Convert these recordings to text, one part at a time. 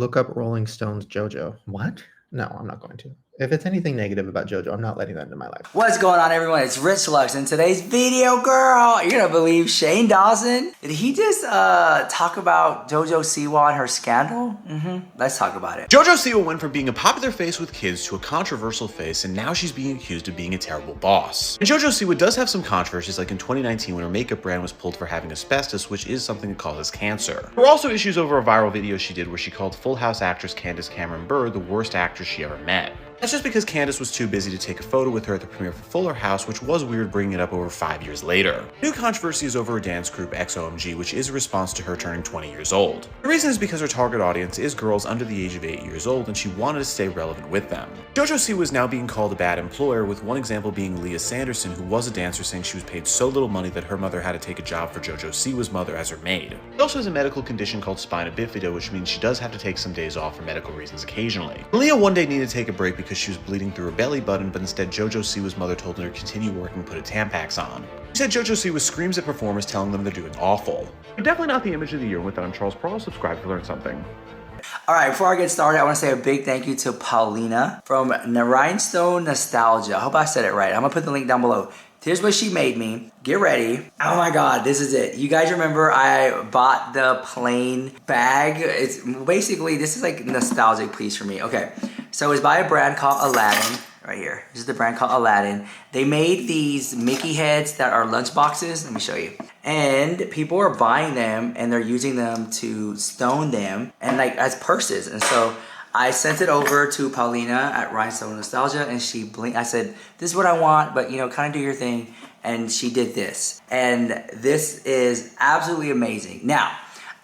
Look up Rolling Stone's JoJo. What? No, I'm not going to. If it's anything negative about JoJo, I'm not letting that into my life. What's going on, everyone? It's Rich Lux. In today's video, girl, you're gonna believe Shane Dawson. Did he just talk about JoJo Siwa and her scandal? Let's talk about it. JoJo Siwa went from being a popular face with kids to a controversial face, and now she's being accused of being a terrible boss. And JoJo Siwa does have some controversies, like in 2019 when her makeup brand was pulled for having asbestos, which is something that causes cancer. There were also issues over a viral video she did where she called Full House actress Candace Cameron Bure the worst actress she ever met. That's just because Candace was too busy to take a photo with her at the premiere for Fuller House, which was weird bringing it up over 5 years later. New controversy is over her dance group XOMG, which is a response to her turning 20 years old. The reason is because her target audience is girls under the age of 8 years old, and she wanted to stay relevant with them. JoJo Siwa is now being called a bad employer, with one example being Leah Sanderson, who was a dancer, saying she was paid so little money that her mother had to take a job for JoJo Siwa's mother as her maid. She also has a medical condition called spina bifida, which means she does have to take some days off for medical reasons occasionally. Leah one day needed to take a break because she was bleeding through her belly button, but instead JoJo Siwa's mother told her to continue working and put a Tampax on. She said JoJo Siwa screams at performers telling them they're doing awful. But definitely not the image of the year, and with that I'm Charles Pearl. Subscribe to learn something. Alright, before I get started, I want to say a big thank you to Paulina from Rhinestone Nostalgia. I hope I said it right. I'm going to put the link down below. Here's what she made me. Get ready. Oh my god, this is it. You guys remember I bought the plain bag? It's basically, this is like a nostalgic piece for me. Okay, so it's by a brand called Aladdin. Right here. This is the brand called Aladdin. They made these Mickey heads that are lunch boxes. Let me show you. And people are buying them and they're using them to stone them and like as purses. And so I sent it over to Paulina at Rhinestone Nostalgia, and she blinked. I said, this is what I want, but you know, kind of do your thing. And she did this. And this is absolutely amazing. Now,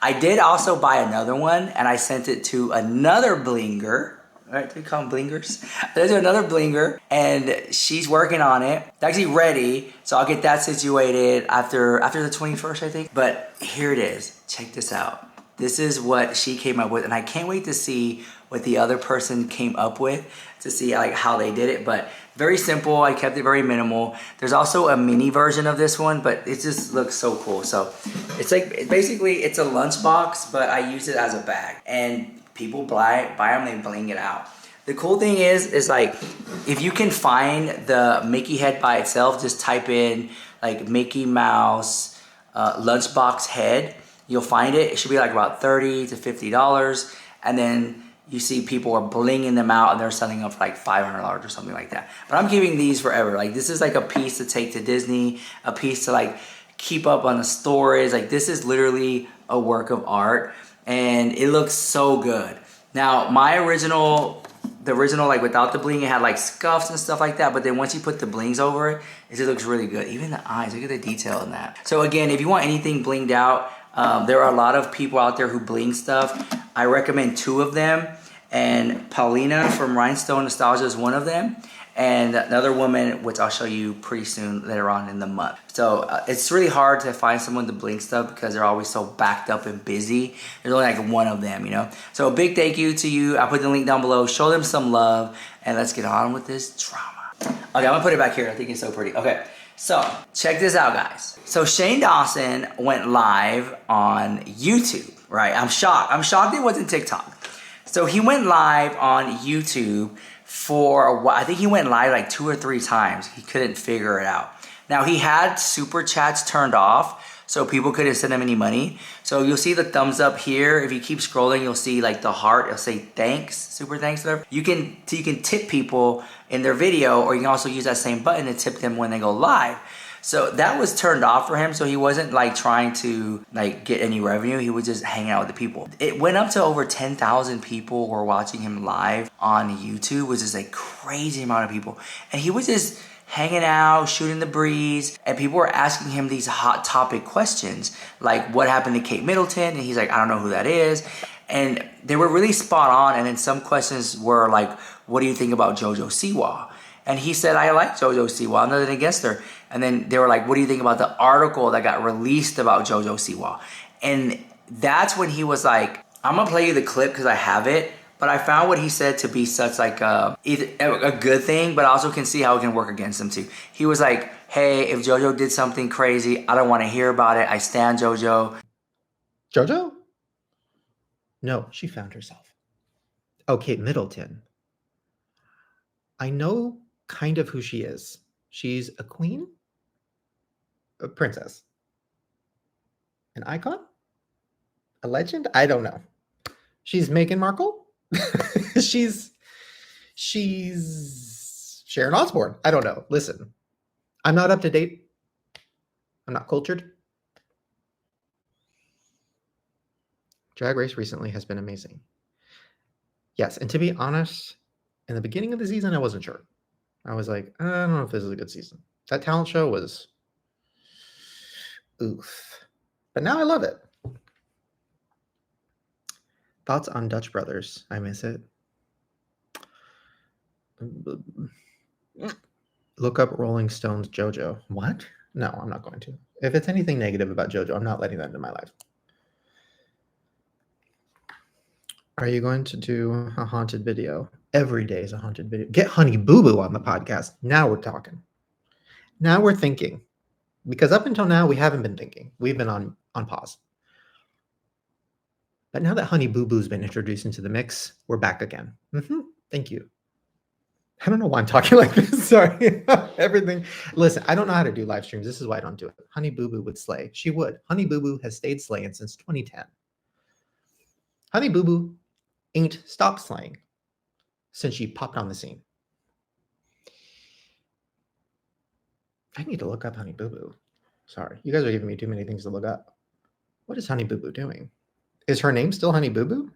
I did also buy another one, and I sent it to another blinger. Right, we call them blingers. There's another blinger, and she's working on it. It's actually ready, so I'll get that situated after the 21st, I think. But here it is. Check this out. This is what she came up with, and I can't wait to see what the other person came up with, to see like how they did it. But very simple. I kept it very minimal. There's also a mini version of this one, but it just looks so cool. So it's like basically it's a lunchbox, but I use it as a bag, and people buy them, they bling it out. The cool thing is like, if you can find the Mickey head by itself, just type in like Mickey Mouse lunchbox head, you'll find it. It should be like about $30 to $50. And then you see people are blinging them out and they're selling them for like $500 or something like that. But I'm keeping these forever. Like this is like a piece to take to Disney, a piece to like keep up on the stories. Like this is literally a work of art. And it looks so good. Now, the original, like without the bling, it had like scuffs and stuff like that. But then once you put the blings over it, it just looks really good. Even the eyes, look at the detail in that. So again, if you want anything blinged out, there are a lot of people out there who bling stuff. I recommend 2 of them. And Paulina from Rhinestone Nostalgia is one of them. And another woman, which I'll show you pretty soon later on in the month. So it's really hard to find someone to bling stuff because they're always so backed up and busy. There's only like one of them, you know? So a big thank you to you. I'll put the link down below. Show them some love, and let's get on with this drama. Okay, I'm gonna put it back here. I think it's so pretty. Okay, so check this out, guys. So Shane Dawson went live on YouTube, right? I'm shocked. I'm shocked it wasn't TikTok. So he went live on YouTube for a while. I think he went live like 2 or 3 times. He couldn't figure it out. Now he had super chats turned off, so people couldn't send him any money. So you'll see the thumbs up here. If you keep scrolling, you'll see like the heart. It'll say thanks, super thanks, whatever. You can tip people in their video, or you can also use that same button to tip them when they go live. So that was turned off for him, so he wasn't like trying to like get any revenue. He was just hanging out with the people. It went up to over 10,000 people were watching him live on YouTube, which is a crazy amount of people. And he was just hanging out, shooting the breeze, and people were asking him these hot topic questions, like what happened to Kate Middleton? And he's like, I don't know who that is. And they were really spot on. And then some questions were like, what do you think about JoJo Siwa? And he said, I like JoJo Siwa, I'm nothing against her. And then they were like, what do you think about the article that got released about JoJo Siwa? And that's when he was like, I'm gonna play you the clip because I have it, but I found what he said to be such like a good thing, but I also can see how it can work against him too. He was like, hey, if JoJo did something crazy, I don't want to hear about it. I stand JoJo. JoJo? No, she found herself. Oh, Kate Middleton. I know kind of who she is. She's a queen, a princess, an icon, a legend. I don't know. She's Meghan Markle. she's Sharon Osbourne. I don't know. Listen, I'm not up to date. I'm not cultured. Drag Race recently has been amazing. Yes, and to be honest, in the beginning of the season, I wasn't sure. I was like, I don't know if this is a good season. That talent show was oof. But now I love it. Thoughts on Dutch Brothers? I miss it. Look up Rolling Stone's JoJo. What? No, I'm not going to. If it's anything negative about JoJo, I'm not letting that into my life. Are you going to do a haunted video? Every day is a haunted video. Get Honey Boo Boo on the podcast. Now we're talking. Now we're thinking. Because up until now, we haven't been thinking. We've been on pause. But now that Honey Boo Boo's been introduced into the mix, we're back again. Thank you. I don't know why I'm talking like this. Sorry. Everything. Listen, I don't know how to do live streams. This is why I don't do it. Honey Boo Boo would slay. She would. Honey Boo Boo has stayed slaying since 2010. Honey Boo Boo ain't stopped slaying since she popped on the scene. I need to look up Honey Boo Boo. Sorry. You guys are giving me too many things to look up. What is Honey Boo Boo doing? Is her name still Honey Boo Boo?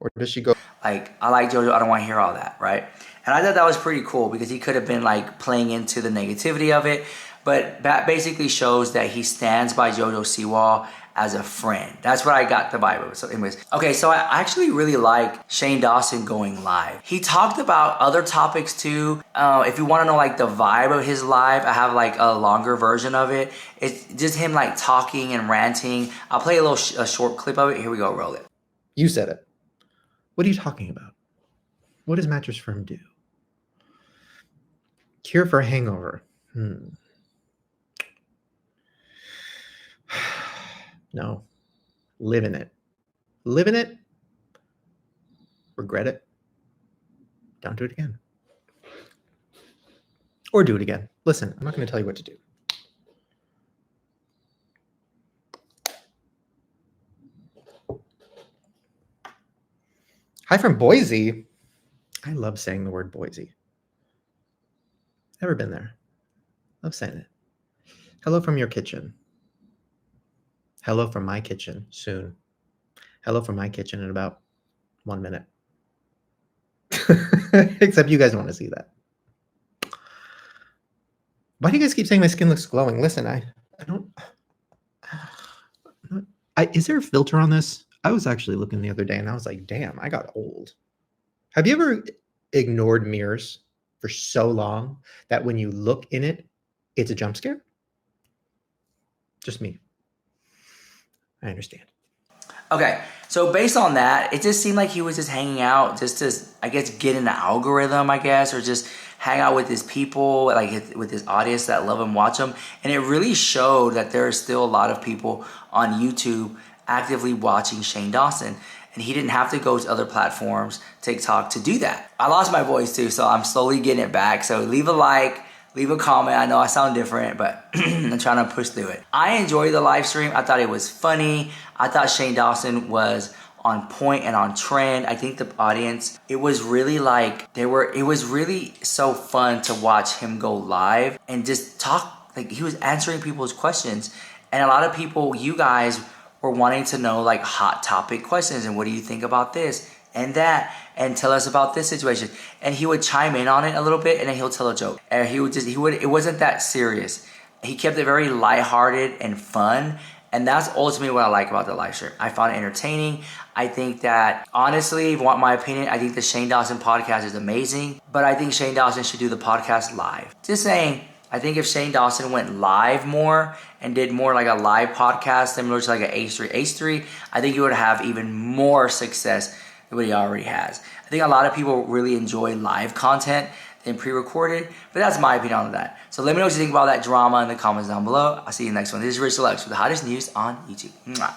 Or does she go? Like, I like JoJo, I don't want to hear all that, right? And I thought that was pretty cool because he could have been like playing into the negativity of it. But that basically shows that he stands by JoJo Siwa as a friend. That's what I got the vibe of. So anyways, okay, so I actually really like Shane Dawson going live. He talked about other topics too. If you want to know like the vibe of his live, I have like a longer version of it. It's just him like talking and ranting. I'll play a short clip of it. Here we go, roll it. You said it. What are you talking about? What does Mattress Firm do? Cure for a hangover. No. Live in it. Live in it. Regret it. Don't do it again. Or do it again. Listen, I'm not going to tell you what to do. Hi from Boise. I love saying the word Boise. Never been there. Love saying it. Hello from your kitchen. Hello from my kitchen soon. Hello from my kitchen in about 1 minute. Except you guys don't want to see that. Why do you guys keep saying my skin looks glowing? Listen, I don't... is there a filter on this? I was actually looking the other day and I was like, damn, I got old. Have you ever ignored mirrors for so long that when you look in it, it's a jump scare? Just me. I understand. Okay, so based on that, it just seemed like he was just hanging out just to, I guess, get in the algorithm, I guess, or just hang out with his people, like with his audience that love him, watch him. And it really showed that there are still a lot of people on YouTube actively watching Shane Dawson. And he didn't have to go to other platforms, TikTok, to do that. I lost my voice too, so I'm slowly getting it back. So leave a like, leave a comment. I know I sound different, but I'm trying to push through it. I enjoyed the live stream. I thought it was funny. I thought Shane Dawson was on point and on trend. I think the audience, it was really like, it was really so fun to watch him go live and just talk. Like, he was answering people's questions. And a lot of people, you guys, were wanting to know like hot topic questions and what do you think about this and that, and tell us about this situation. And he would chime in on it a little bit and then he'll tell a joke. And it wasn't that serious. He kept it very lighthearted and fun. And that's ultimately what I like about the live stream. I found it entertaining. I think that, honestly, if you want my opinion, I think the Shane Dawson podcast is amazing. But I think Shane Dawson should do the podcast live. Just saying, I think if Shane Dawson went live more and did more like a live podcast similar to like an H3, I think he would have even more success than what he already has. I think a lot of people really enjoy live content than pre-recorded, but that's my opinion on that. So let me know what you think about that drama in the comments down below. I'll see you next one. This is Rich Deluxe with the hottest news on YouTube. Mwah.